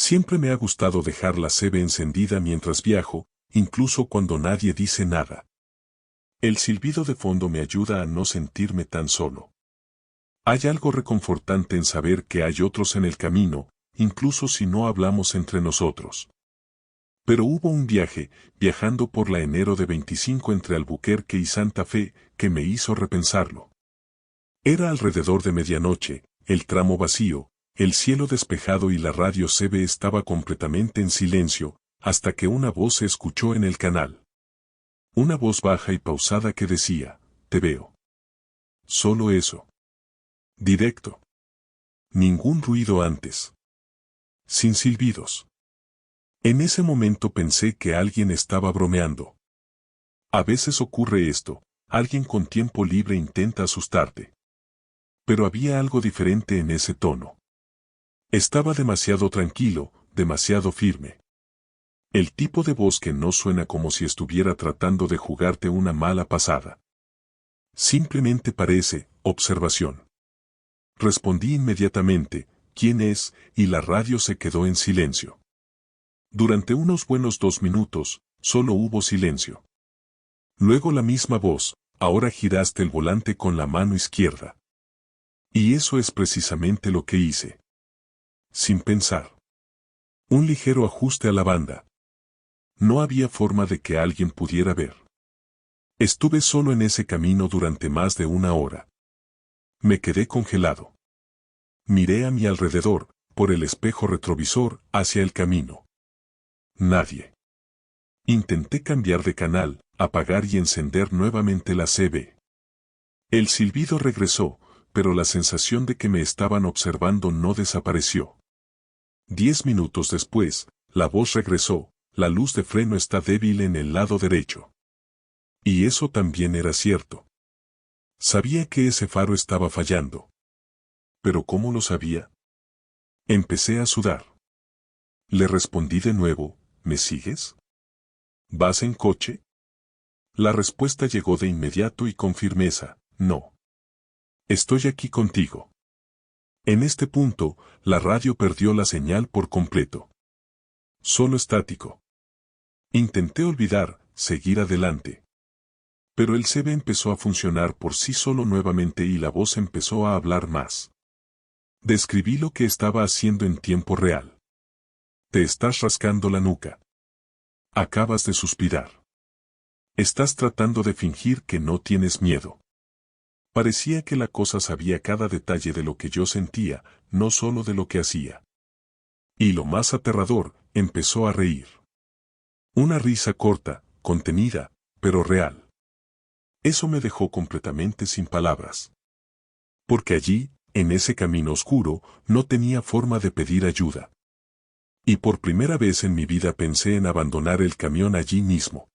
Siempre me ha gustado dejar la CB encendida mientras viajo, incluso cuando nadie dice nada. El silbido de fondo me ayuda a no sentirme tan solo. Hay algo reconfortante en saber que hay otros en el camino, incluso si no hablamos entre nosotros. Pero hubo un viaje, viajando por la enero de 25 entre Albuquerque y Santa Fe, que me hizo repensarlo. Era alrededor de medianoche, el tramo vacío, el cielo despejado y la radio CB estaba completamente en silencio, hasta que una voz se escuchó en el canal. Una voz baja y pausada que decía, "Te veo". Solo eso. Directo. Ningún ruido antes. Sin silbidos. En ese momento pensé que alguien estaba bromeando. A veces ocurre esto, alguien con tiempo libre intenta asustarte. Pero había algo diferente en ese tono. Estaba demasiado tranquilo, demasiado firme. El tipo de voz que no suena como si estuviera tratando de jugarte una mala pasada. Simplemente parece, observación. Respondí inmediatamente, ¿quién es? Y la radio se quedó en silencio. Durante unos buenos 2 minutos, solo hubo silencio. Luego la misma voz, ahora giraste el volante con la mano izquierda. Y eso es precisamente lo que hice. Sin pensar. Un ligero ajuste a la banda. No había forma de que alguien pudiera ver. Estuve solo en ese camino durante más de 1 hora. Me quedé congelado. Miré a mi alrededor, por el espejo retrovisor, hacia el camino. Nadie. Intenté cambiar de canal, apagar y encender nuevamente la CB. El silbido regresó, pero la sensación de que me estaban observando no desapareció. 10 minutos después, la voz regresó, la luz de freno está débil en el lado derecho. Y eso también era cierto. Sabía que ese faro estaba fallando. ¿Pero cómo lo sabía? Empecé a sudar. Le respondí de nuevo, ¿me sigues? ¿Vas en coche? La respuesta llegó de inmediato y con firmeza, no. Estoy aquí contigo. En este punto, la radio perdió la señal por completo. Solo estático. Intenté olvidar, seguir adelante. Pero el CB empezó a funcionar por sí solo nuevamente y la voz empezó a hablar más. Describí lo que estaba haciendo en tiempo real. Te estás rascando la nuca. Acabas de suspirar. Estás tratando de fingir que no tienes miedo. Parecía que la cosa sabía cada detalle de lo que yo sentía, no solo de lo que hacía. Y lo más aterrador, empezó a reír. Una risa corta, contenida, pero real. Eso me dejó completamente sin palabras. Porque allí, en ese camino oscuro, no tenía forma de pedir ayuda. Y por primera vez en mi vida pensé en abandonar el camión allí mismo.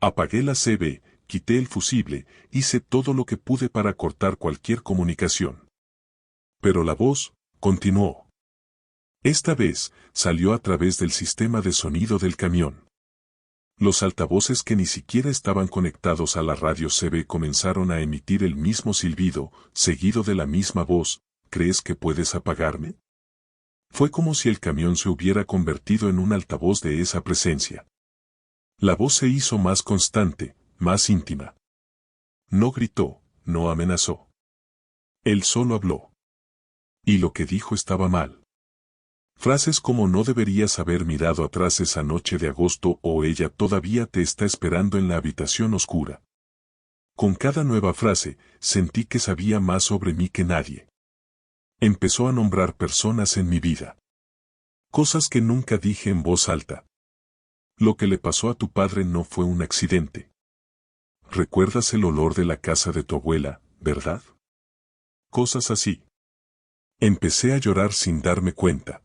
Apagué la CB, quité el fusible, hice todo lo que pude para cortar cualquier comunicación. Pero la voz, continuó. Esta vez, salió a través del sistema de sonido del camión. Los altavoces que ni siquiera estaban conectados a la radio CB comenzaron a emitir el mismo silbido, seguido de la misma voz, ¿crees que puedes apagarme? Fue como si el camión se hubiera convertido en un altavoz de esa presencia. La voz se hizo más constante, más íntima. No gritó, no amenazó. Él solo habló. Y lo que dijo estaba mal. Frases como no deberías haber mirado atrás esa noche de agosto o ella todavía te está esperando en la habitación oscura. Con cada nueva frase, sentí que sabía más sobre mí que nadie. Empezó a nombrar personas en mi vida. Cosas que nunca dije en voz alta. Lo que le pasó a tu padre no fue un accidente. ¿Recuerdas el olor de la casa de tu abuela, verdad? Cosas así. Empecé a llorar sin darme cuenta.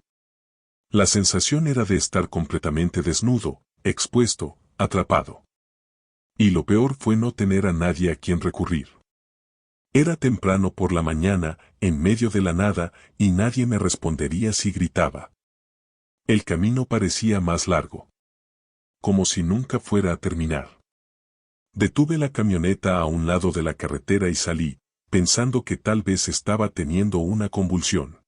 La sensación era de estar completamente desnudo, expuesto, atrapado. Y lo peor fue no tener a nadie a quien recurrir. Era temprano por la mañana, en medio de la nada, y nadie me respondería si gritaba. El camino parecía más largo. Como si nunca fuera a terminar. Detuve la camioneta a un lado de la carretera y salí, pensando que tal vez estaba teniendo una convulsión.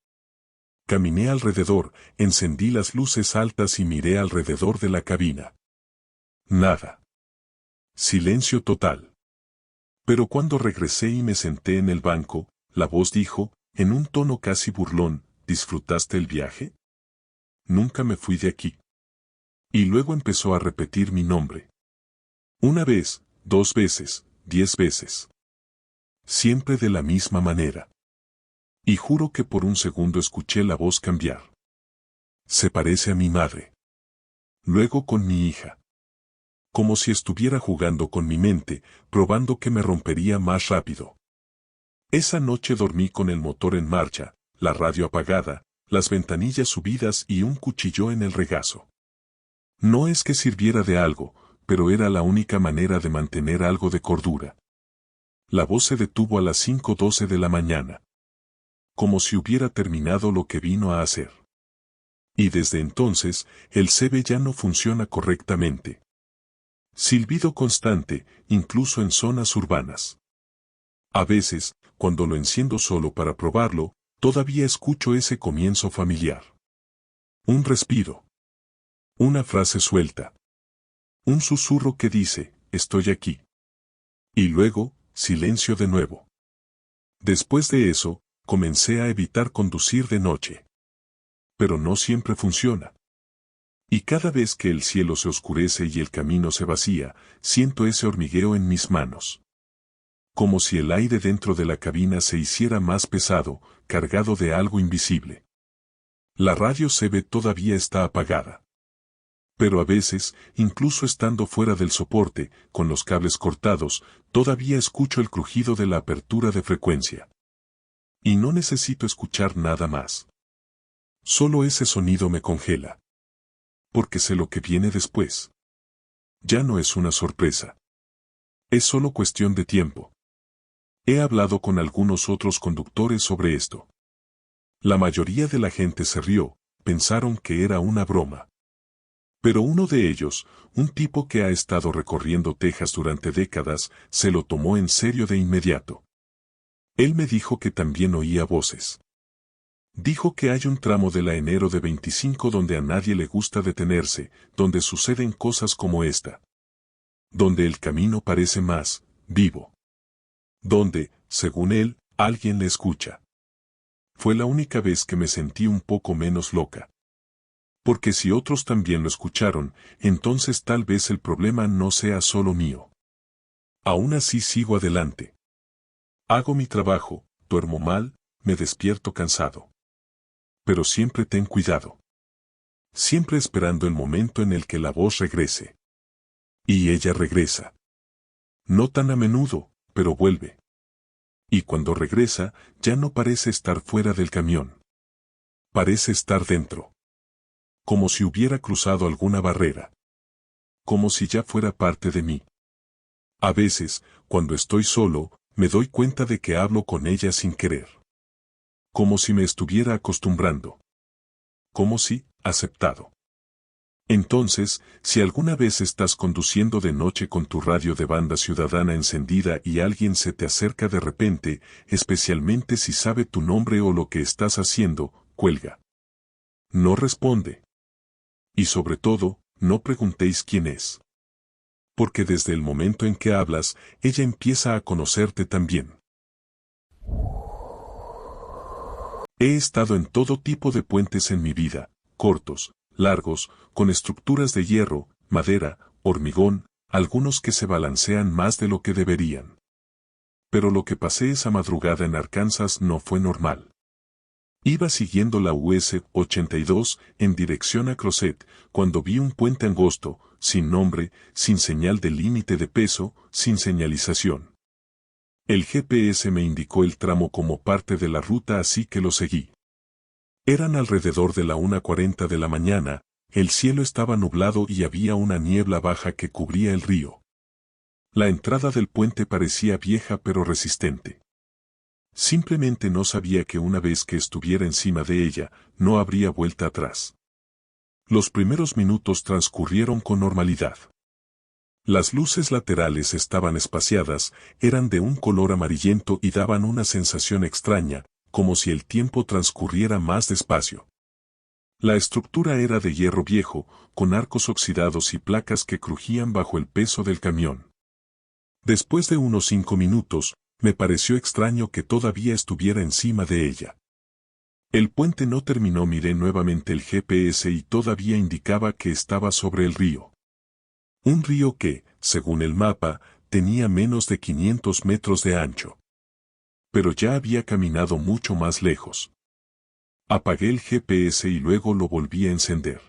Caminé alrededor, encendí las luces altas y miré alrededor de la cabina. Nada. Silencio total. Pero cuando regresé y me senté en el banco, la voz dijo, en un tono casi burlón, ¿disfrutaste el viaje? Nunca me fui de aquí. Y luego empezó a repetir mi nombre. Una vez, 2 veces, 10 veces. Siempre de la misma manera. Y juro que por un segundo escuché la voz cambiar. Se parece a mi madre. Luego con mi hija. Como si estuviera jugando con mi mente, probando que me rompería más rápido. Esa noche dormí con el motor en marcha, la radio apagada, las ventanillas subidas y un cuchillo en el regazo. No es que sirviera de algo, pero era la única manera de mantener algo de cordura. La voz se detuvo a las 5:12 de la mañana. Como si hubiera terminado lo que vino a hacer. Y desde entonces, el CB ya no funciona correctamente. Silbido constante, incluso en zonas urbanas. A veces, cuando lo enciendo solo para probarlo, todavía escucho ese comienzo familiar. Un respiro. Una frase suelta. Un susurro que dice, estoy aquí. Y luego, silencio de nuevo. Después de eso, comencé a evitar conducir de noche. Pero no siempre funciona. Y cada vez que el cielo se oscurece y el camino se vacía, siento ese hormigueo en mis manos. Como si el aire dentro de la cabina se hiciera más pesado, cargado de algo invisible. La radio CB todavía está apagada. Pero a veces, incluso estando fuera del soporte, con los cables cortados, todavía escucho el crujido de la apertura de frecuencia. Y no necesito escuchar nada más. Solo ese sonido me congela. Porque sé lo que viene después. Ya no es una sorpresa. Es solo cuestión de tiempo. He hablado con algunos otros conductores sobre esto. La mayoría de la gente se rió, pensaron que era una broma. Pero uno de ellos, un tipo que ha estado recorriendo Texas durante décadas, se lo tomó en serio de inmediato. Él me dijo que también oía voces. Dijo que hay un tramo de la enero de 25 donde a nadie le gusta detenerse, donde suceden cosas como esta. Donde el camino parece más vivo. Donde, según él, alguien le escucha. Fue la única vez que me sentí un poco menos loca. Porque si otros también lo escucharon, entonces tal vez el problema no sea solo mío. Aún así sigo adelante. Hago mi trabajo, duermo mal, me despierto cansado. Pero siempre ten cuidado. Siempre esperando el momento en el que la voz regrese. Y ella regresa. No tan a menudo, pero vuelve. Y cuando regresa, ya no parece estar fuera del camión. Parece estar dentro. Como si hubiera cruzado alguna barrera. Como si ya fuera parte de mí. A veces, cuando estoy solo, me doy cuenta de que hablo con ella sin querer. Como si me estuviera acostumbrando. Como si, aceptado. Entonces, si alguna vez estás conduciendo de noche con tu radio de banda ciudadana encendida y alguien se te acerca de repente, especialmente si sabe tu nombre o lo que estás haciendo, cuelga. No responde. Y sobre todo, no preguntéis quién es. Porque desde el momento en que hablas, ella empieza a conocerte también. He estado en todo tipo de puentes en mi vida, cortos, largos, con estructuras de hierro, madera, hormigón, algunos que se balancean más de lo que deberían. Pero lo que pasé esa madrugada en Arkansas no fue normal. Iba siguiendo la US 82 en dirección a Crozet, cuando vi un puente angosto, sin nombre, sin señal de límite de peso, sin señalización. El GPS me indicó el tramo como parte de la ruta, así que lo seguí. Eran alrededor de la 1:40 de la mañana, el cielo estaba nublado y había una niebla baja que cubría el río. La entrada del puente parecía vieja pero resistente. Simplemente no sabía que una vez que estuviera encima de ella, no habría vuelta atrás. Los primeros minutos transcurrieron con normalidad. Las luces laterales estaban espaciadas, eran de un color amarillento y daban una sensación extraña, como si el tiempo transcurriera más despacio. La estructura era de hierro viejo, con arcos oxidados y placas que crujían bajo el peso del camión. Después de unos 5 minutos, me pareció extraño que todavía estuviera encima de ella. El puente no terminó. Miré nuevamente el GPS y todavía indicaba que estaba sobre el río. Un río que, según el mapa, tenía menos de 500 metros de ancho. Pero ya había caminado mucho más lejos. Apagué el GPS y luego lo volví a encender.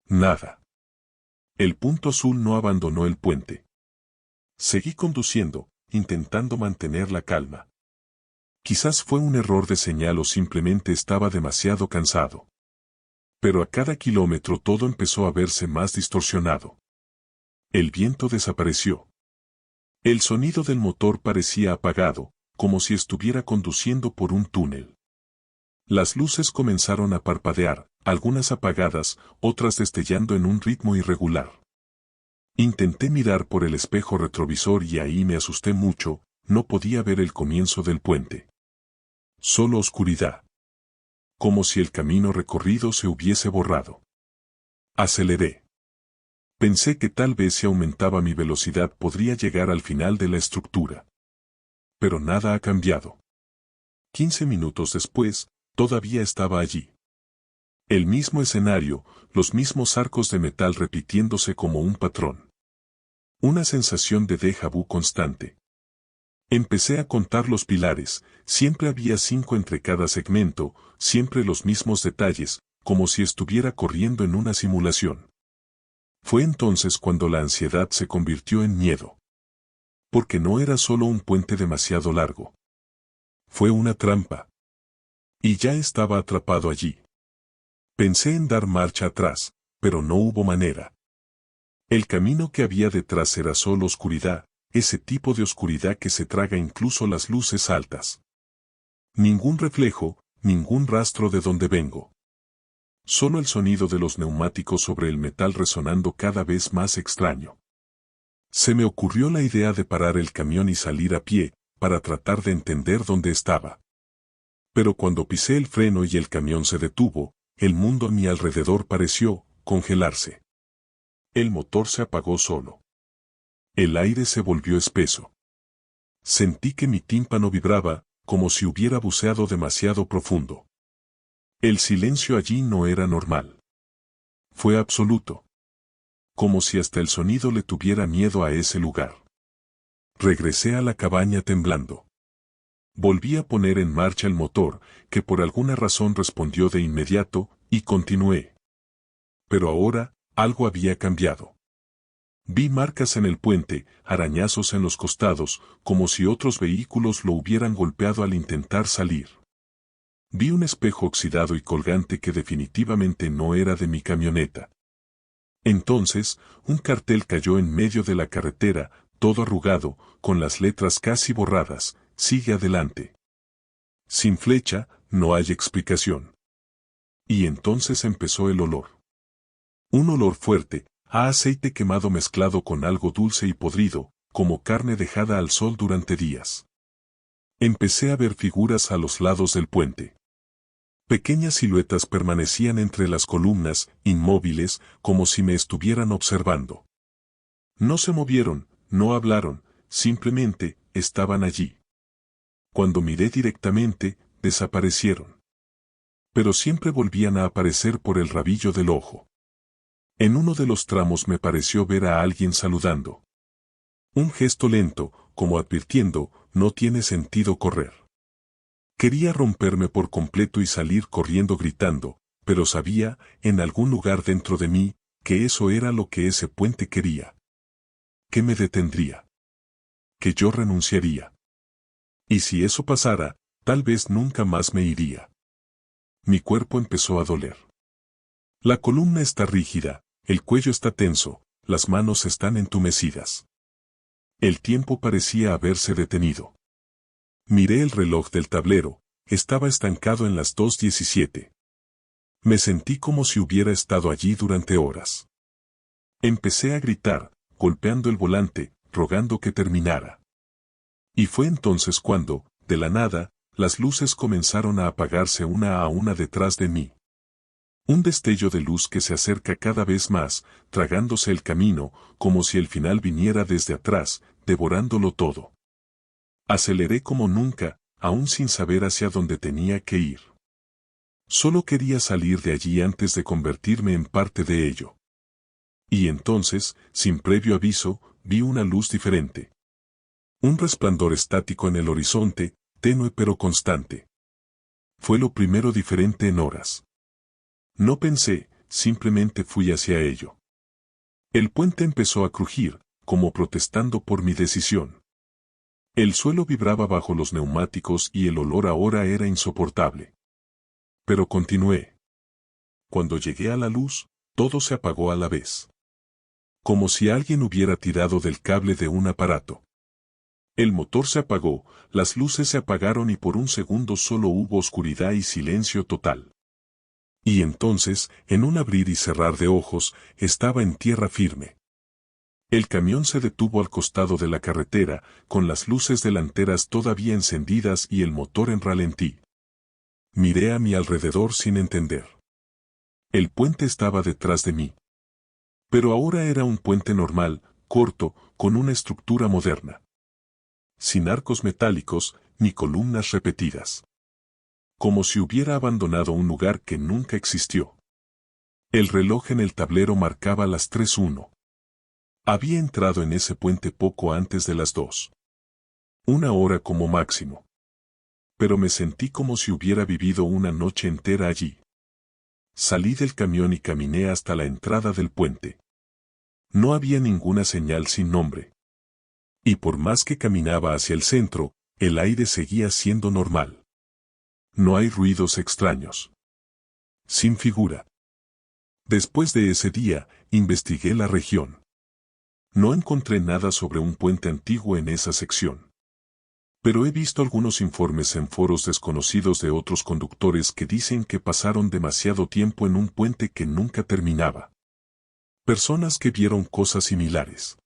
Nada. El punto azul no abandonó el puente. Seguí conduciendo, intentando mantener la calma. Quizás fue un error de señal o simplemente estaba demasiado cansado. Pero a cada kilómetro todo empezó a verse más distorsionado. El viento desapareció. El sonido del motor parecía apagado, como si estuviera conduciendo por un túnel. Las luces comenzaron a parpadear, algunas apagadas, otras destellando en un ritmo irregular. Intenté mirar por el espejo retrovisor y ahí me asusté mucho, no podía ver el comienzo del puente. Solo oscuridad. Como si el camino recorrido se hubiese borrado. Aceleré. Pensé que tal vez si aumentaba mi velocidad podría llegar al final de la estructura. Pero nada ha cambiado. 15 minutos después, todavía estaba allí. El mismo escenario, los mismos arcos de metal repitiéndose como un patrón. Una sensación de déjà vu constante. Empecé a contar los pilares, siempre había 5 entre cada segmento, siempre los mismos detalles, como si estuviera corriendo en una simulación. Fue entonces cuando la ansiedad se convirtió en miedo. Porque no era solo un puente demasiado largo. Fue una trampa. Y ya estaba atrapado allí. Pensé en dar marcha atrás, pero no hubo manera. El camino que había detrás era solo oscuridad, ese tipo de oscuridad que se traga incluso las luces altas. Ningún reflejo, ningún rastro de dónde vengo. Solo el sonido de los neumáticos sobre el metal resonando cada vez más extraño. Se me ocurrió la idea de parar el camión y salir a pie, para tratar de entender dónde estaba. Pero cuando pisé el freno y el camión se detuvo, el mundo a mi alrededor pareció congelarse. El motor se apagó solo. El aire se volvió espeso. Sentí que mi tímpano vibraba, como si hubiera buceado demasiado profundo. El silencio allí no era normal. Fue absoluto. Como si hasta el sonido le tuviera miedo a ese lugar. Regresé a la cabaña temblando. Volví a poner en marcha el motor, que por alguna razón respondió de inmediato, y continué. Pero ahora, algo había cambiado. Vi marcas en el puente, arañazos en los costados, como si otros vehículos lo hubieran golpeado al intentar salir. Vi un espejo oxidado y colgante que definitivamente no era de mi camioneta. Entonces, un cartel cayó en medio de la carretera, todo arrugado, con las letras casi borradas: sigue adelante. Sin flecha, no hay explicación. Y entonces empezó el olor. Un olor fuerte, a aceite quemado mezclado con algo dulce y podrido, como carne dejada al sol durante días. Empecé a ver figuras a los lados del puente. Pequeñas siluetas permanecían entre las columnas, inmóviles, como si me estuvieran observando. No se movieron, no hablaron, simplemente estaban allí. Cuando miré directamente, desaparecieron. Pero siempre volvían a aparecer por el rabillo del ojo. En uno de los tramos me pareció ver a alguien saludando. Un gesto lento, como advirtiendo, no tiene sentido correr. Quería romperme por completo y salir corriendo gritando, pero sabía, en algún lugar dentro de mí, que eso era lo que ese puente quería. Que me detendría. Que yo renunciaría. Y si eso pasara, tal vez nunca más me iría. Mi cuerpo empezó a doler. La columna está rígida, el cuello está tenso, las manos están entumecidas. El tiempo parecía haberse detenido. Miré el reloj del tablero, estaba estancado en las 2:17. Me sentí como si hubiera estado allí durante horas. Empecé a gritar, golpeando el volante, rogando que terminara. Y fue entonces cuando, de la nada, las luces comenzaron a apagarse una a una detrás de mí. Un destello de luz que se acerca cada vez más, tragándose el camino, como si el final viniera desde atrás, devorándolo todo. Aceleré como nunca, aún sin saber hacia dónde tenía que ir. Solo quería salir de allí antes de convertirme en parte de ello. Y entonces, sin previo aviso, vi una luz diferente. Un resplandor estático en el horizonte, tenue pero constante. Fue lo primero diferente en horas. No pensé, simplemente fui hacia ello. El puente empezó a crujir, como protestando por mi decisión. El suelo vibraba bajo los neumáticos y el olor ahora era insoportable. Pero continué. Cuando llegué a la luz, todo se apagó a la vez. Como si alguien hubiera tirado del cable de un aparato. El motor se apagó, las luces se apagaron y por un segundo solo hubo oscuridad y silencio total. Y entonces, en un abrir y cerrar de ojos, estaba en tierra firme. El camión se detuvo al costado de la carretera, con las luces delanteras todavía encendidas y el motor en ralentí. Miré a mi alrededor sin entender. El puente estaba detrás de mí. Pero ahora era un puente normal, corto, con una estructura moderna. Sin arcos metálicos, ni columnas repetidas. Como si hubiera abandonado un lugar que nunca existió. El reloj en el tablero marcaba las 3:1. Había entrado en ese puente poco antes de las 2. Una hora como máximo. Pero me sentí como si hubiera vivido una noche entera allí. Salí del camión y caminé hasta la entrada del puente. No había ninguna señal sin nombre. Y por más que caminaba hacia el centro, el aire seguía siendo normal. No hay ruidos extraños. Sin figura. Después de ese día, investigué la región. No encontré nada sobre un puente antiguo en esa sección. Pero he visto algunos informes en foros desconocidos de otros conductores que dicen que pasaron demasiado tiempo en un puente que nunca terminaba. Personas que vieron cosas similares.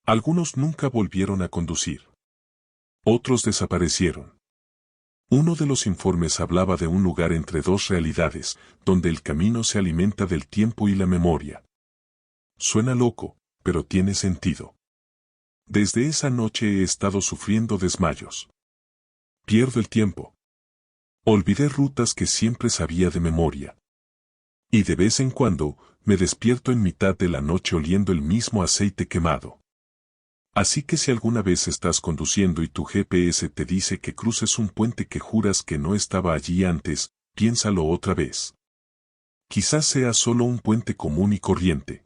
Algunos nunca volvieron a conducir. Otros desaparecieron. Uno de los informes hablaba de un lugar entre dos realidades, donde el camino se alimenta del tiempo y la memoria. Suena loco, pero tiene sentido. Desde esa noche he estado sufriendo desmayos. Pierdo el tiempo. Olvidé rutas que siempre sabía de memoria. Y de vez en cuando, me despierto en mitad de la noche oliendo el mismo aceite quemado. Así que si alguna vez estás conduciendo y tu GPS te dice que cruces un puente que juras que no estaba allí antes, piénsalo otra vez. Quizás sea solo un puente común y corriente.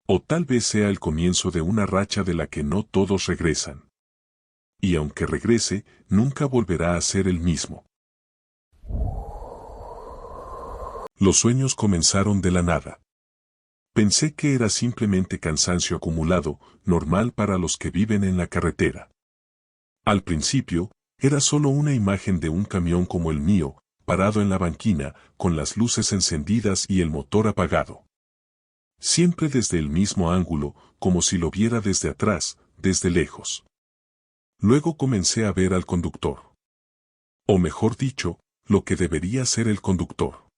O tal vez sea el comienzo de una racha de la que no todos regresan. Y aunque regrese, nunca volverá a ser el mismo. Los sueños comenzaron de la nada. Pensé que era simplemente cansancio acumulado, normal para los que viven en la carretera. Al principio, era solo una imagen de un camión como el mío, parado en la banquina, con las luces encendidas y el motor apagado. Siempre desde el mismo ángulo, como si lo viera desde atrás, desde lejos. Luego comencé a ver al conductor. O mejor dicho, lo que debería ser el conductor.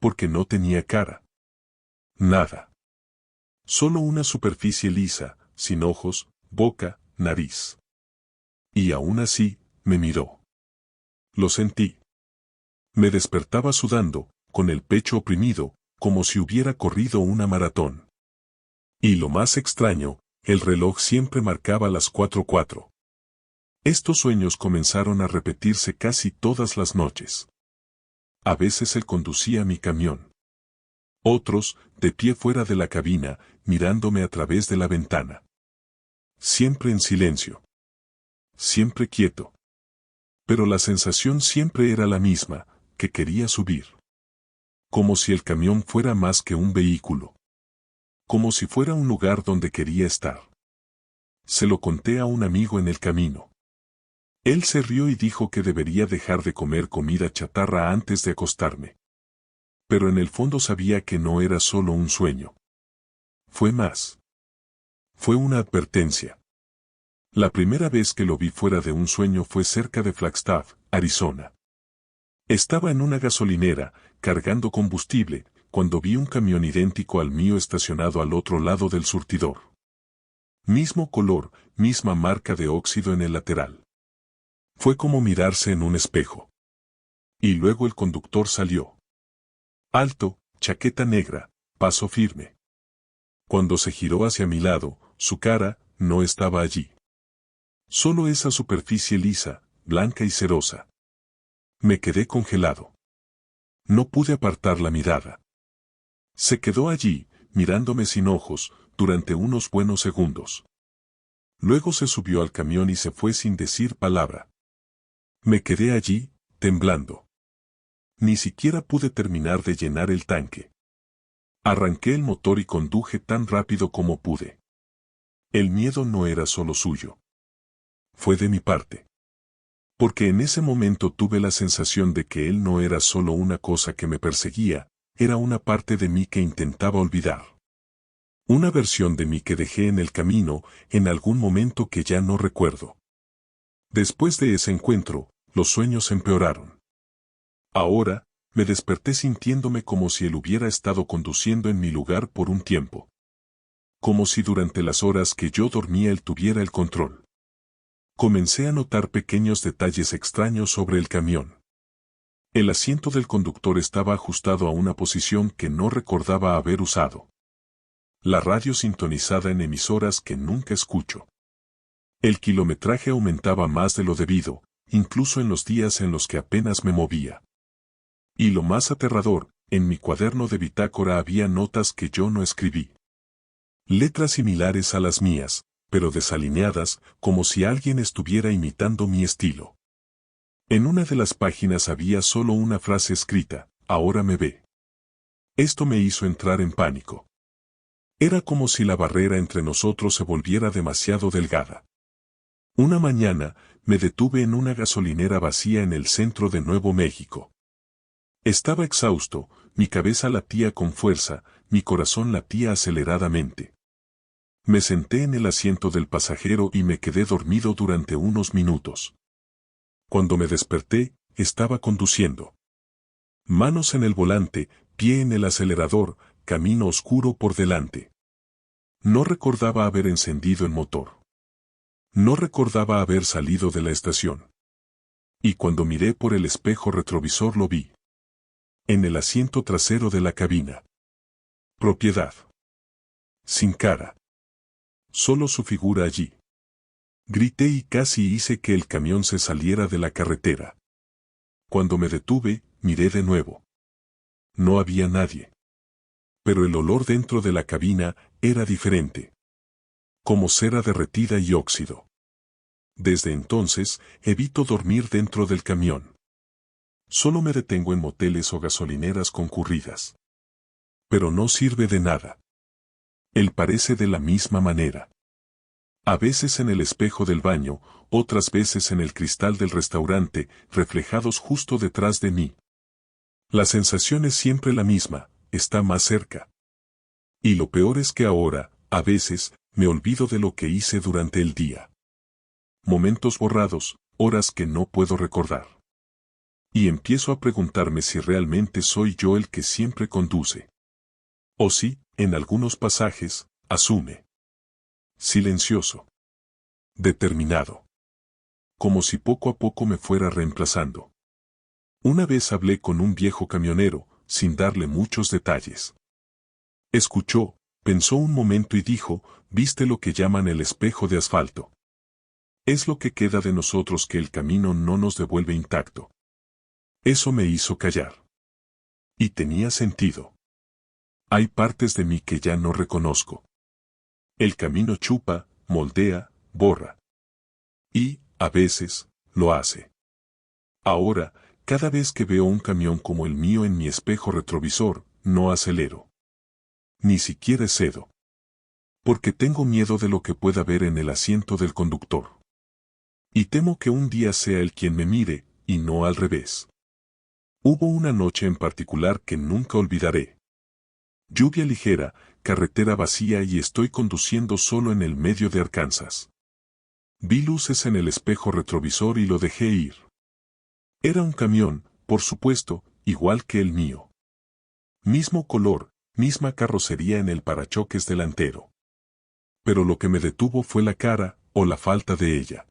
Porque no tenía cara. Nada. Solo una superficie lisa, sin ojos, boca, nariz. Y aún así, me miró. Lo sentí. Me despertaba sudando, con el pecho oprimido, como si hubiera corrido una maratón. Y lo más extraño, el reloj siempre marcaba las 4:04. Estos sueños comenzaron a repetirse casi todas las noches. A veces él conducía mi camión. Otros, de pie fuera de la cabina, mirándome a través de la ventana. Siempre en silencio. Siempre quieto. Pero la sensación siempre era la misma, que quería subir. Como si el camión fuera más que un vehículo. Como si fuera un lugar donde quería estar. Se lo conté a un amigo en el camino. Él se rió y dijo que debería dejar de comer comida chatarra antes de acostarme. Pero en el fondo sabía que no era solo un sueño. Fue más. Fue una advertencia. La primera vez que lo vi fuera de un sueño fue cerca de Flagstaff, Arizona. Estaba en una gasolinera, cargando combustible, cuando vi un camión idéntico al mío estacionado al otro lado del surtidor. Mismo color, misma marca de óxido en el lateral. Fue como mirarse en un espejo. Y luego el conductor salió. Alto, chaqueta negra, paso firme. Cuando se giró hacia mi lado, su cara no estaba allí. Solo esa superficie lisa, blanca y cerosa. Me quedé congelado. No pude apartar la mirada. Se quedó allí, mirándome sin ojos, durante unos buenos segundos. Luego se subió al camión y se fue sin decir palabra. Me quedé allí, temblando. Ni siquiera pude terminar de llenar el tanque. Arranqué el motor y conduje tan rápido como pude. El miedo no era solo suyo. Fue de mi parte. Porque en ese momento tuve la sensación de que él no era solo una cosa que me perseguía, era una parte de mí que intentaba olvidar. Una versión de mí que dejé en el camino, en algún momento que ya no recuerdo. Después de ese encuentro, los sueños empeoraron. Ahora, me desperté sintiéndome como si él hubiera estado conduciendo en mi lugar por un tiempo. Como si durante las horas que yo dormía él tuviera el control. Comencé a notar pequeños detalles extraños sobre el camión. El asiento del conductor estaba ajustado a una posición que no recordaba haber usado. La radio sintonizada en emisoras que nunca escucho. El kilometraje aumentaba más de lo debido, incluso en los días en los que apenas me movía. Y lo más aterrador, en mi cuaderno de bitácora había notas que yo no escribí. Letras similares a las mías, pero desalineadas, como si alguien estuviera imitando mi estilo. En una de las páginas había solo una frase escrita: ahora me ve. Esto me hizo entrar en pánico. Era como si la barrera entre nosotros se volviera demasiado delgada. Una mañana, me detuve en una gasolinera vacía en el centro de Nuevo México. Estaba exhausto, mi cabeza latía con fuerza, mi corazón latía aceleradamente. Me senté en el asiento del pasajero y me quedé dormido durante unos minutos. Cuando me desperté, estaba conduciendo. Manos en el volante, pie en el acelerador, camino oscuro por delante. No recordaba haber encendido el motor. No recordaba haber salido de la estación. Y cuando miré por el espejo retrovisor lo vi. En el asiento trasero de la cabina. Propiedad. Sin cara. Solo su figura allí. Grité y casi hice que el camión se saliera de la carretera. Cuando me detuve, miré de nuevo. No había nadie. Pero el olor dentro de la cabina era diferente. Como cera derretida y óxido. Desde entonces, evito dormir dentro del camión. Solo me detengo en moteles o gasolineras concurridas. Pero no sirve de nada. Él parece de la misma manera. A veces en el espejo del baño, otras veces en el cristal del restaurante, reflejados justo detrás de mí. La sensación es siempre la misma, está más cerca. Y lo peor es que ahora, a veces, me olvido de lo que hice durante el día. Momentos borrados, horas que no puedo recordar. Y empiezo a preguntarme si realmente soy yo el que siempre conduce. O si, en algunos pasajes, asume. Silencioso. Determinado. Como si poco a poco me fuera reemplazando. Una vez hablé con un viejo camionero, sin darle muchos detalles. Escuchó, pensó un momento y dijo: ¿viste lo que llaman el espejo de asfalto? Es lo que queda de nosotros que el camino no nos devuelve intacto. Eso me hizo callar. Y tenía sentido. Hay partes de mí que ya no reconozco. El camino chupa, moldea, borra. Y, a veces, lo hace. Ahora, cada vez que veo un camión como el mío en mi espejo retrovisor, no acelero. Ni siquiera cedo. Porque tengo miedo de lo que pueda ver en el asiento del conductor. Y temo que un día sea él quien me mire, y no al revés. Hubo una noche en particular que nunca olvidaré. Lluvia ligera, carretera vacía y estoy conduciendo solo en el medio de Arkansas. Vi luces en el espejo retrovisor y lo dejé ir. Era un camión, por supuesto, igual que el mío. Mismo color, misma carrocería en el parachoques delantero. Pero lo que me detuvo fue la cara, o la falta de ella.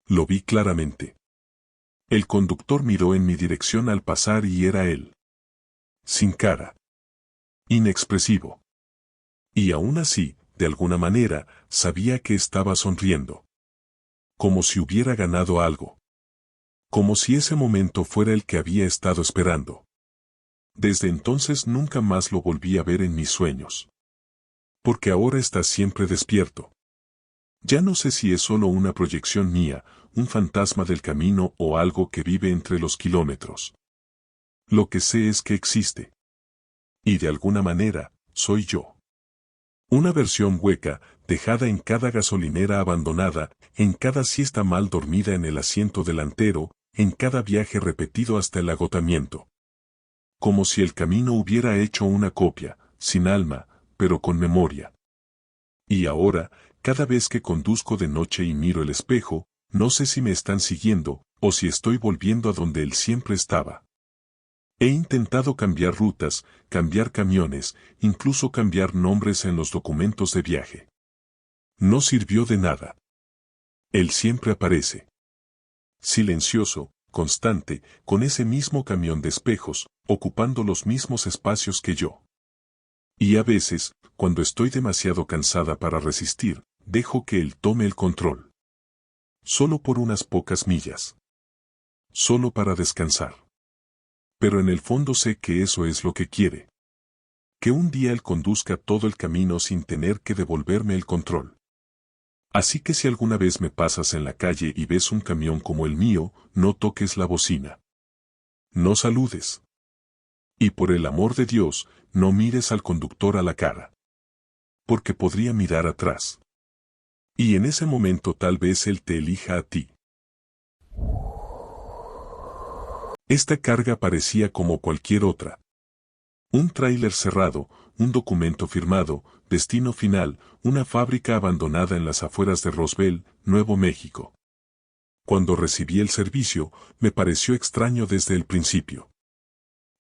Lo vi claramente. El conductor miró en mi dirección al pasar y era él. Sin cara. Inexpresivo. Y aún así, de alguna manera, sabía que estaba sonriendo. Como si hubiera ganado algo. Como si ese momento fuera el que había estado esperando. Desde entonces nunca más lo volví a ver en mis sueños. Porque ahora está siempre despierto. Ya no sé si es solo una proyección mía, un fantasma del camino o algo que vive entre los kilómetros. Lo que sé es que existe. Y de alguna manera, soy yo. Una versión hueca, dejada en cada gasolinera abandonada, en cada siesta mal dormida en el asiento delantero, en cada viaje repetido hasta el agotamiento. Como si el camino hubiera hecho una copia, sin alma, pero con memoria. Y ahora, cada vez que conduzco de noche y miro el espejo, no sé si me están siguiendo, o si estoy volviendo a donde él siempre estaba. He intentado cambiar rutas, cambiar camiones, incluso cambiar nombres en los documentos de viaje. No sirvió de nada. Él siempre aparece. Silencioso, constante, con ese mismo camión de espejos, ocupando los mismos espacios que yo. Y a veces, cuando estoy demasiado cansada para resistir, dejo que él tome el control. Solo por unas pocas millas. Solo para descansar. Pero en el fondo sé que eso es lo que quiere. Que un día él conduzca todo el camino sin tener que devolverme el control. Así que si alguna vez me pasas en la calle y ves un camión como el mío, no toques la bocina. No saludes. Y por el amor de Dios, no mires al conductor a la cara. Porque podría mirar atrás. Y en ese momento tal vez él te elija a ti. Esta carga parecía como cualquier otra. Un tráiler cerrado, un documento firmado, destino final, una fábrica abandonada en las afueras de Roswell, Nuevo México. Cuando recibí el servicio, me pareció extraño desde el principio.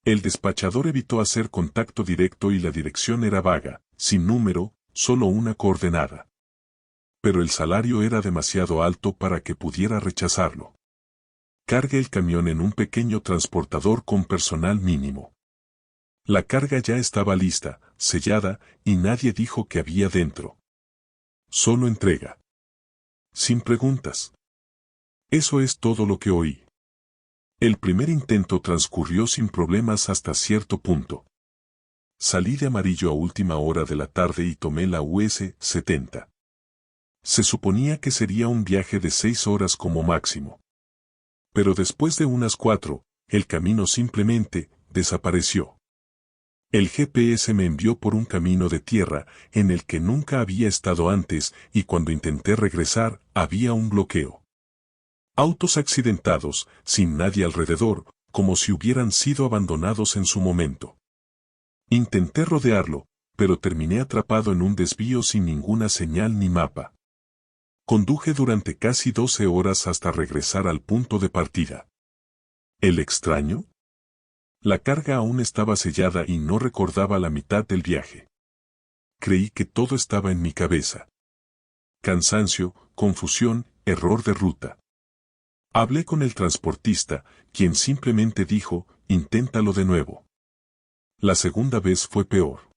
El despachador evitó hacer contacto directo y la dirección era vaga, sin número, solo una coordenada. Pero el salario era demasiado alto para que pudiera rechazarlo. Cargue el camión en un pequeño transportador con personal mínimo. La carga ya estaba lista, sellada, y nadie dijo que había dentro. Solo entrega. Sin preguntas. Eso es todo lo que oí. El primer intento transcurrió sin problemas hasta cierto punto. Salí de Amarillo a última hora de la tarde y tomé la US-70. Se suponía que sería un viaje de 6 horas como máximo. Pero después de unas 4, el camino simplemente desapareció. El GPS me envió por un camino de tierra en el que nunca había estado antes y cuando intenté regresar había un bloqueo. Autos accidentados, sin nadie alrededor, como si hubieran sido abandonados en su momento. Intenté rodearlo, pero terminé atrapado en un desvío sin ninguna señal ni mapa. Conduje durante casi 12 horas hasta regresar al punto de partida. ¿El extraño? La carga aún estaba sellada y no recordaba la mitad del viaje. Creí que todo estaba en mi cabeza. Cansancio, confusión, error de ruta. Hablé con el transportista, quien simplemente dijo, inténtalo de nuevo. La segunda vez fue peor.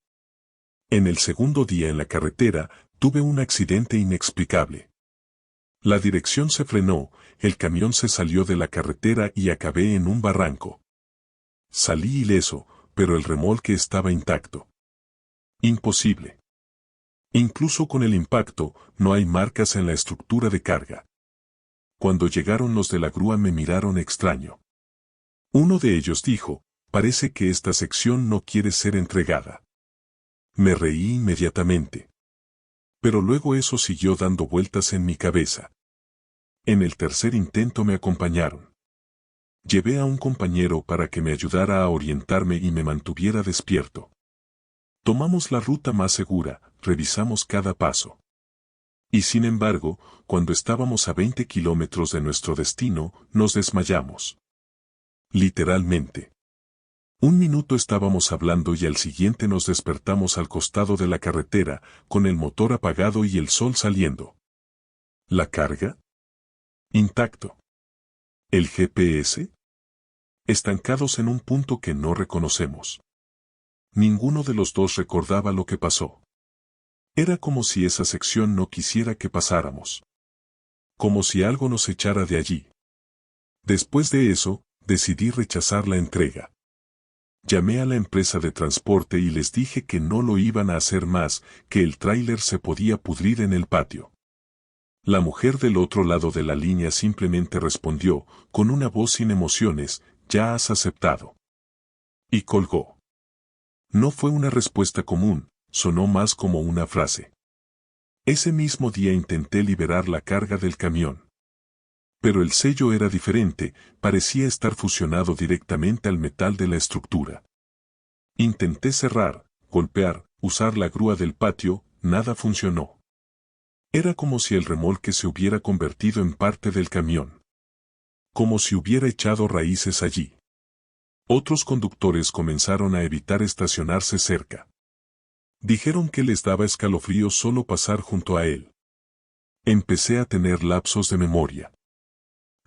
En el segundo día en la carretera, tuve un accidente inexplicable. La dirección se frenó, el camión se salió de la carretera y acabé en un barranco. Salí ileso, pero el remolque estaba intacto. Imposible. Incluso con el impacto, no hay marcas en la estructura de carga. Cuando llegaron los de la grúa me miraron extraño. Uno de ellos dijo, parece que esta sección no quiere ser entregada. Me reí inmediatamente. Pero luego eso siguió dando vueltas en mi cabeza. En el tercer intento me acompañaron. Llevé a un compañero para que me ayudara a orientarme y me mantuviera despierto. Tomamos la ruta más segura, revisamos cada paso. Y sin embargo, cuando estábamos a 20 kilómetros de nuestro destino, nos desmayamos. Literalmente. Un minuto estábamos hablando y al siguiente nos despertamos al costado de la carretera, con el motor apagado y el sol saliendo. ¿La carga? Intacto. ¿El GPS? Estancados en un punto que no reconocemos. Ninguno de los dos recordaba lo que pasó. Era como si esa sección no quisiera que pasáramos. Como si algo nos echara de allí. Después de eso, decidí rechazar la entrega. Llamé a la empresa de transporte y les dije que no lo iban a hacer más, que el tráiler se podía pudrir en el patio. La mujer del otro lado de la línea simplemente respondió, con una voz sin emociones, «Ya has aceptado». Y colgó. No fue una respuesta común, sonó más como una frase. Ese mismo día intenté liberar la carga del camión. Pero el sello era diferente, parecía estar fusionado directamente al metal de la estructura. Intenté cerrar, golpear, usar la grúa del patio, nada funcionó. Era como si el remolque se hubiera convertido en parte del camión. Como si hubiera echado raíces allí. Otros conductores comenzaron a evitar estacionarse cerca. Dijeron que les daba escalofríos solo pasar junto a él. Empecé a tener lapsos de memoria.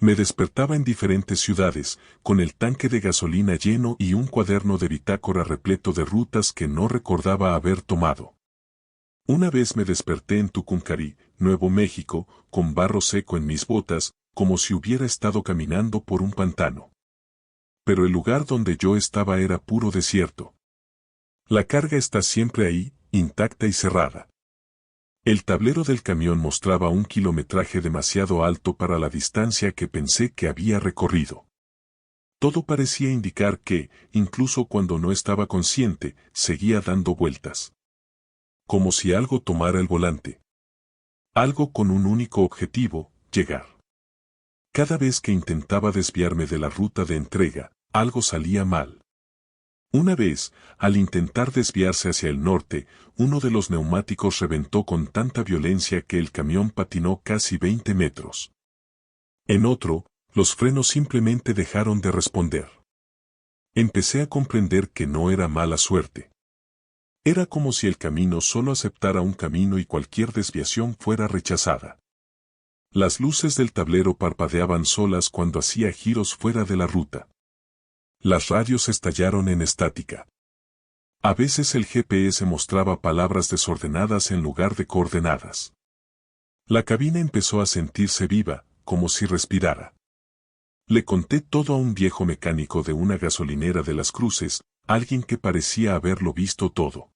Me despertaba en diferentes ciudades, con el tanque de gasolina lleno y un cuaderno de bitácora repleto de rutas que no recordaba haber tomado. Una vez me desperté en Tucumcari, Nuevo México, con barro seco en mis botas, como si hubiera estado caminando por un pantano. Pero el lugar donde yo estaba era puro desierto. La carga está siempre ahí, intacta y cerrada. El tablero del camión mostraba un kilometraje demasiado alto para la distancia que pensé que había recorrido. Todo parecía indicar que, incluso cuando no estaba consciente, seguía dando vueltas. Como si algo tomara el volante. Algo con un único objetivo, llegar. Cada vez que intentaba desviarme de la ruta de entrega, algo salía mal. Una vez, al intentar desviarse hacia el norte, uno de los neumáticos reventó con tanta violencia que el camión patinó casi 20 metros. En otro, los frenos simplemente dejaron de responder. Empecé a comprender que no era mala suerte. Era como si el camino solo aceptara un camino y cualquier desviación fuera rechazada. Las luces del tablero parpadeaban solas cuando hacía giros fuera de la ruta. Las radios estallaron en estática. A veces el GPS mostraba palabras desordenadas en lugar de coordenadas. La cabina empezó a sentirse viva, como si respirara. Le conté todo a un viejo mecánico de una gasolinera de Las Cruces, alguien que parecía haberlo visto todo.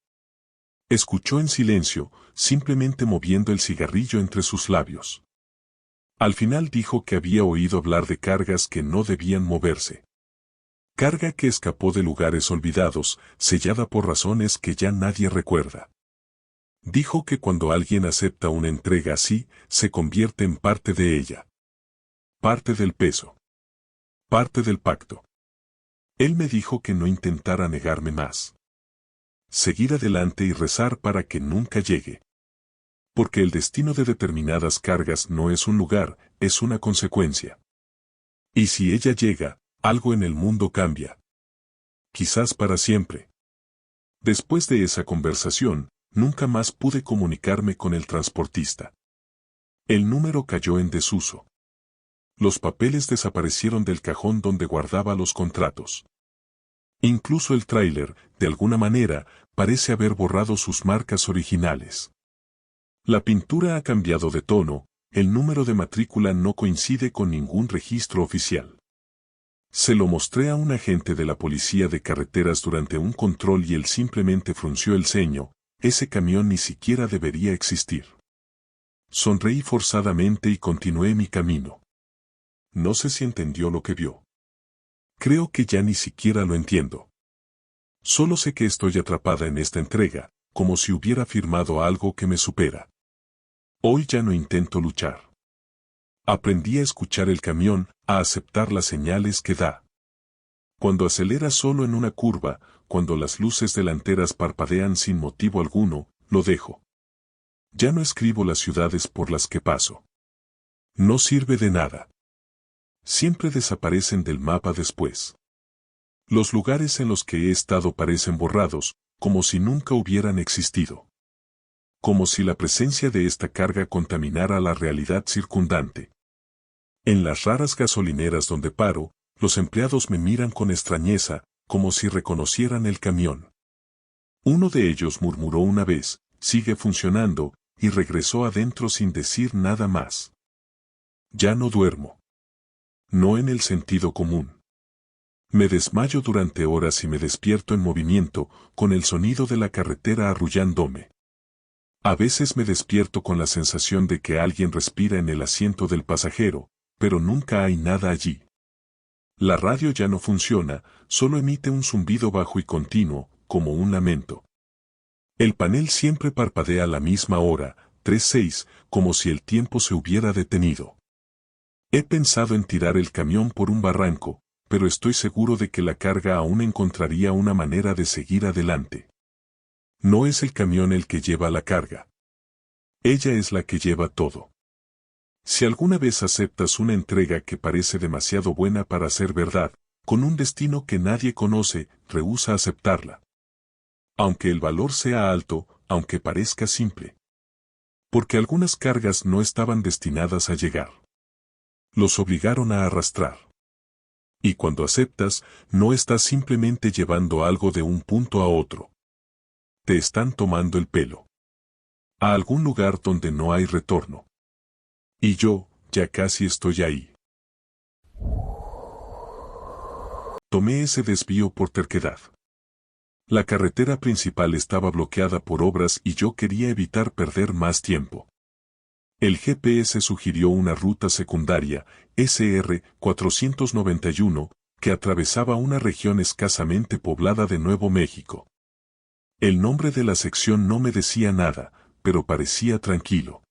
Escuchó en silencio, simplemente moviendo el cigarrillo entre sus labios. Al final dijo que había oído hablar de cargas que no debían moverse. Carga que escapó de lugares olvidados, sellada por razones que ya nadie recuerda. Dijo que cuando alguien acepta una entrega así, se convierte en parte de ella. Parte del peso. Parte del pacto. Él me dijo que no intentara negarme más. Seguir adelante y rezar para que nunca llegue. Porque el destino de determinadas cargas no es un lugar, es una consecuencia. Y si ella llega, algo en el mundo cambia. Quizás para siempre. Después de esa conversación, nunca más pude comunicarme con el transportista. El número cayó en desuso. Los papeles desaparecieron del cajón donde guardaba los contratos. Incluso el tráiler, de alguna manera, parece haber borrado sus marcas originales. La pintura ha cambiado de tono, el número de matrícula no coincide con ningún registro oficial. Se lo mostré a un agente de la policía de carreteras durante un control y él simplemente frunció el ceño, ese camión ni siquiera debería existir. Sonreí forzadamente y continué mi camino. No sé si entendió lo que vio. Creo que ya ni siquiera lo entiendo. Solo sé que estoy atrapada en esta entrega, como si hubiera firmado algo que me supera. Hoy ya no intento luchar. Aprendí a escuchar el camión, a aceptar las señales que da. Cuando acelera solo en una curva, cuando las luces delanteras parpadean sin motivo alguno, lo dejo. Ya no escribo las ciudades por las que paso. No sirve de nada. Siempre desaparecen del mapa después. Los lugares en los que he estado parecen borrados, como si nunca hubieran existido. Como si la presencia de esta carga contaminara la realidad circundante. En las raras gasolineras donde paro, los empleados me miran con extrañeza, como si reconocieran el camión. Uno de ellos murmuró una vez, sigue funcionando, y regresó adentro sin decir nada más. Ya no duermo. No en el sentido común. Me desmayo durante horas y me despierto en movimiento, con el sonido de la carretera arrullándome. A veces me despierto con la sensación de que alguien respira en el asiento del pasajero, pero nunca hay nada allí. La radio ya no funciona, solo emite un zumbido bajo y continuo, como un lamento. El panel siempre parpadea a la misma hora, 3:06, como si el tiempo se hubiera detenido. He pensado en tirar el camión por un barranco, pero estoy seguro de que la carga aún encontraría una manera de seguir adelante. No es el camión el que lleva la carga. Ella es la que lleva todo. Si alguna vez aceptas una entrega que parece demasiado buena para ser verdad, con un destino que nadie conoce, rehúsa aceptarla. Aunque el valor sea alto, aunque parezca simple. Porque algunas cargas no estaban destinadas a llegar. Los obligaron a arrastrar. Y cuando aceptas, no estás simplemente llevando algo de un punto a otro. Te están tomando el pelo. A algún lugar donde no hay retorno. Y yo, ya casi estoy ahí. Tomé ese desvío por terquedad. La carretera principal estaba bloqueada por obras y yo quería evitar perder más tiempo. El GPS sugirió una ruta secundaria, SR 491, que atravesaba una región escasamente poblada de Nuevo México. El nombre de la sección no me decía nada, pero parecía tranquilo.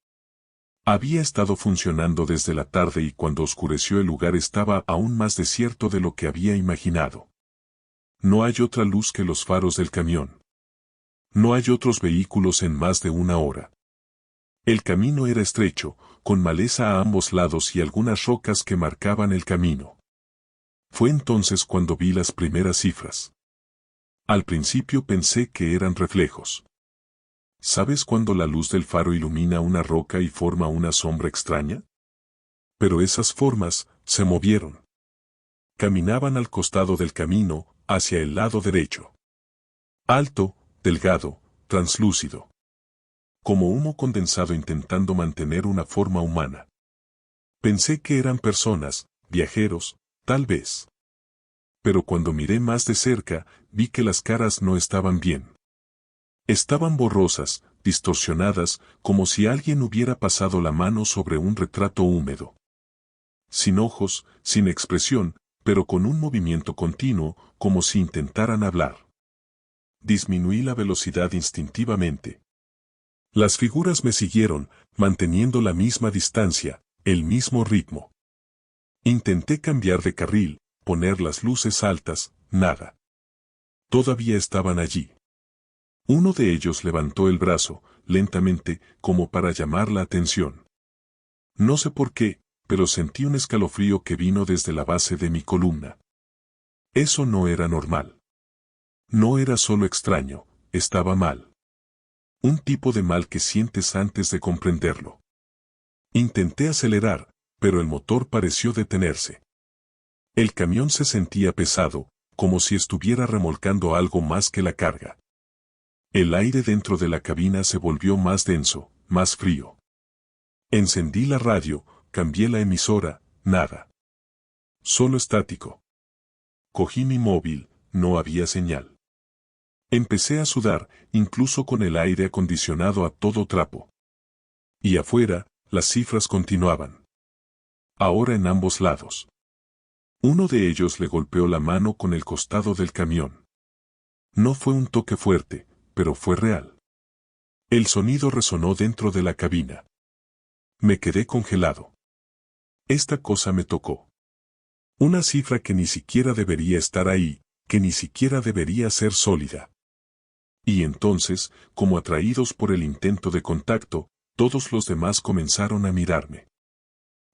Había estado funcionando desde la tarde y cuando oscureció el lugar estaba aún más desierto de lo que había imaginado. No hay otra luz que los faros del camión. No hay otros vehículos en más de una hora. El camino era estrecho, con maleza a ambos lados y algunas rocas que marcaban el camino. Fue entonces cuando vi las primeras cifras. Al principio pensé que eran reflejos. ¿Sabes cuando la luz del faro ilumina una roca y forma una sombra extraña? Pero esas formas se movieron. Caminaban al costado del camino, hacia el lado derecho. Alto, delgado, translúcido. Como humo condensado intentando mantener una forma humana. Pensé que eran personas, viajeros, tal vez. Pero cuando miré más de cerca, vi que las caras no estaban bien. Estaban borrosas, distorsionadas, como si alguien hubiera pasado la mano sobre un retrato húmedo. Sin ojos, sin expresión, pero con un movimiento continuo, como si intentaran hablar. Disminuí la velocidad instintivamente. Las figuras me siguieron, manteniendo la misma distancia, el mismo ritmo. Intenté cambiar de carril, poner las luces altas, nada. Todavía estaban allí. Uno de ellos levantó el brazo, lentamente, como para llamar la atención. No sé por qué, pero sentí un escalofrío que vino desde la base de mi columna. Eso no era normal. No era solo extraño, estaba mal. Un tipo de mal que sientes antes de comprenderlo. Intenté acelerar, pero el motor pareció detenerse. El camión se sentía pesado, como si estuviera remolcando algo más que la carga. El aire dentro de la cabina se volvió más denso, más frío. Encendí la radio, cambié la emisora, nada. Solo estático. Cogí mi móvil, no había señal. Empecé a sudar, incluso con el aire acondicionado a todo trapo. Y afuera, las cifras continuaban. Ahora en ambos lados. Uno de ellos le golpeó la mano con el costado del camión. No fue un toque fuerte, pero fue real. El sonido resonó dentro de la cabina. Me quedé congelado. Esta cosa me tocó. Una cifra que ni siquiera debería estar ahí, que ni siquiera debería ser sólida. Y entonces, como atraídos por el intento de contacto, Todos los demás comenzaron a mirarme.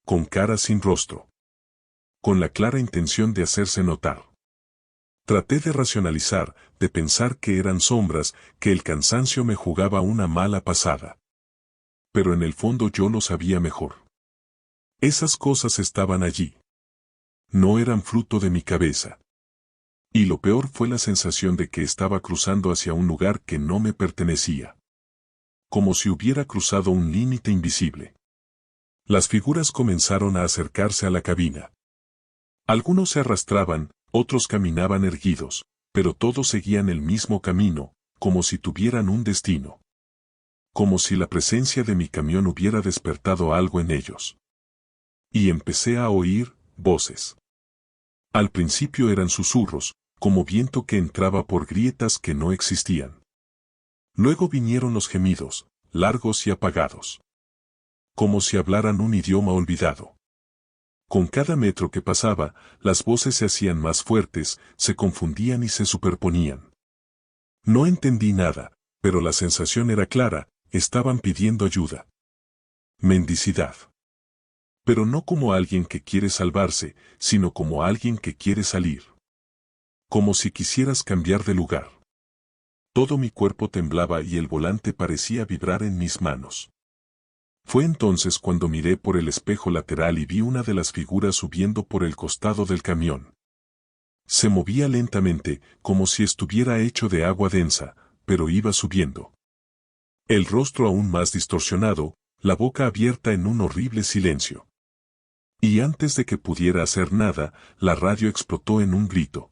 Con cara sin rostro. Con la clara intención de hacerse notar. Traté de racionalizar, de pensar que eran sombras, que el cansancio me jugaba una mala pasada. Pero en el fondo yo lo sabía mejor. Esas cosas estaban allí. No eran fruto de mi cabeza. Y lo peor fue la sensación de que estaba cruzando hacia un lugar que no me pertenecía. Como si hubiera cruzado un límite invisible. Las figuras comenzaron a acercarse a la cabina. Algunos se arrastraban, otros caminaban erguidos, pero todos seguían el mismo camino, como si tuvieran un destino. Como si la presencia de mi camión hubiera despertado algo en ellos. Y empecé a oír voces. Al principio eran susurros, como viento que entraba por grietas que no existían. Luego vinieron los gemidos, largos y apagados. Como si hablaran un idioma olvidado. Con cada metro que pasaba, las voces se hacían más fuertes, se confundían y se superponían. No entendí nada, pero la sensación era clara, estaban pidiendo ayuda. Mendicidad. Pero no como alguien que quiere salvarse, sino como alguien que quiere salir. Como si quisieras cambiar de lugar. Todo mi cuerpo temblaba y el volante parecía vibrar en mis manos. Fue entonces cuando miré por el espejo lateral y vi una de las figuras subiendo por el costado del camión. Se movía lentamente, como si estuviera hecho de agua densa, pero iba subiendo. El rostro aún más distorsionado, la boca abierta en un horrible silencio. Y antes de que pudiera hacer nada, la radio explotó en un grito.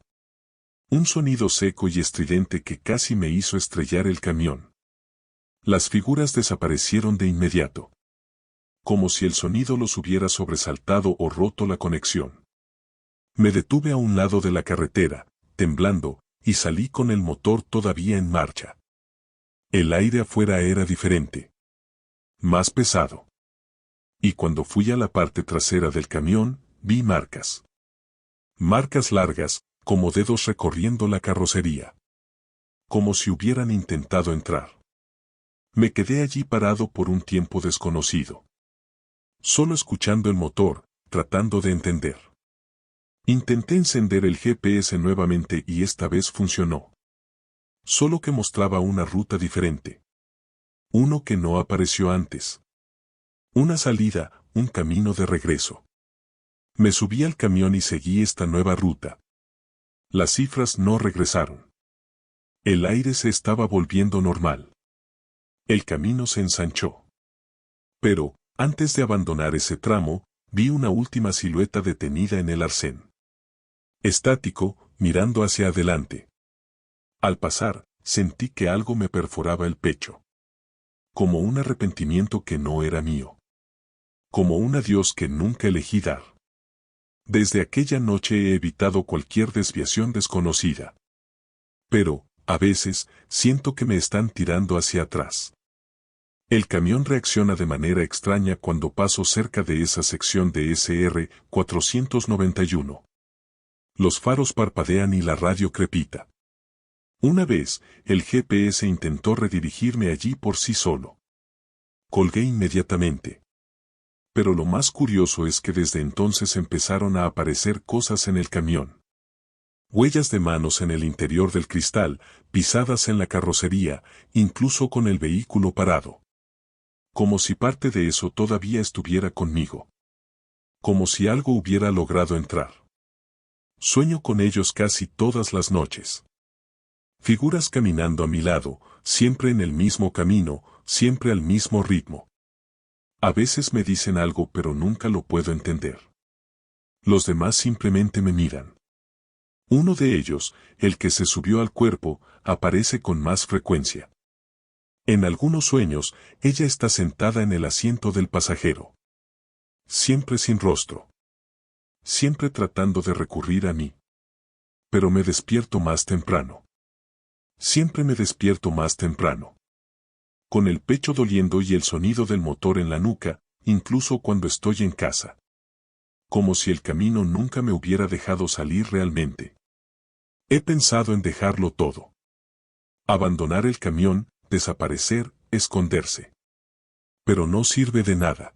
Un sonido seco y estridente que casi me hizo estrellar el camión. Las figuras desaparecieron de inmediato. Como si el sonido los hubiera sobresaltado o roto la conexión. Me detuve a un lado de la carretera, temblando, y salí con el motor todavía en marcha. El aire afuera era diferente. Más pesado. Y cuando fui a la parte trasera del camión, vi marcas. Marcas largas, como dedos recorriendo la carrocería. Como si hubieran intentado entrar. Me quedé allí parado por un tiempo desconocido. Solo escuchando el motor, tratando de entender. Intenté encender el GPS nuevamente y esta vez funcionó. Solo que mostraba una ruta diferente. Uno que no apareció antes. Una salida, un camino de regreso. Me subí al camión y seguí esta nueva ruta. Las cifras no regresaron. El aire se estaba volviendo normal. El camino se ensanchó. Pero, antes de abandonar ese tramo, vi una última silueta detenida en el arcén. Estático, mirando hacia adelante. Al pasar, sentí que algo me perforaba el pecho. Como un arrepentimiento que no era mío. Como un adiós que nunca elegí dar. Desde aquella noche he evitado cualquier desviación desconocida. Pero, a veces, siento que me están tirando hacia atrás. El camión reacciona de manera extraña cuando paso cerca de esa sección de SR 491. Los faros parpadean y la radio crepita. Una vez, el GPS intentó redirigirme allí por sí solo. Colgué inmediatamente. Pero lo más curioso es que desde entonces empezaron a aparecer cosas en el camión. Huellas de manos en el interior del cristal, pisadas en la carrocería, incluso con el vehículo parado. Como si parte de eso todavía estuviera conmigo. Como si algo hubiera logrado entrar. Sueño con ellos casi todas las noches. Figuras caminando a mi lado, siempre en el mismo camino, siempre al mismo ritmo. A veces me dicen algo pero nunca lo puedo entender. Los demás simplemente me miran. Uno de ellos, el que se subió al cuerpo, aparece con más frecuencia. En algunos sueños, ella está sentada en el asiento del pasajero. Siempre sin rostro. Siempre tratando de recurrir a mí. Pero me despierto más temprano. Siempre me despierto más temprano. Con el pecho doliendo y el sonido del motor en la nuca, incluso cuando estoy en casa. Como si el camino nunca me hubiera dejado salir realmente. He pensado en dejarlo todo. Abandonar el camión, desaparecer, esconderse. pero no sirve de nada.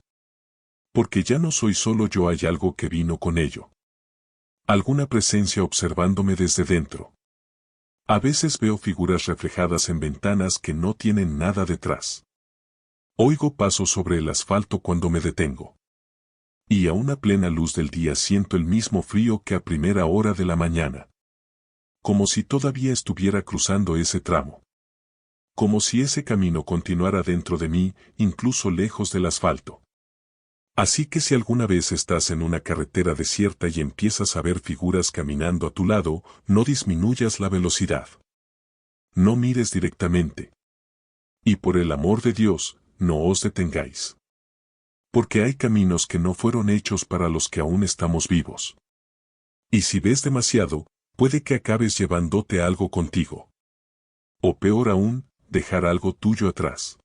Porque ya no soy solo yo, hay algo que vino con ello. Alguna presencia observándome desde dentro. A veces veo figuras reflejadas en ventanas que no tienen nada detrás. Oigo pasos sobre el asfalto cuando me detengo. Y a una plena luz del día siento el mismo frío que a primera hora de la mañana. Como si todavía estuviera cruzando ese tramo. Como si ese camino continuara dentro de mí, incluso lejos del asfalto. Así que si alguna vez estás en una carretera desierta y empiezas a ver figuras caminando a tu lado, no disminuyas la velocidad. No mires directamente. Y por el amor de Dios, no os detengáis. Porque hay caminos que no fueron hechos para los que aún estamos vivos. Y si ves demasiado, puede que acabes llevándote algo contigo. O peor aún, dejar algo tuyo atrás.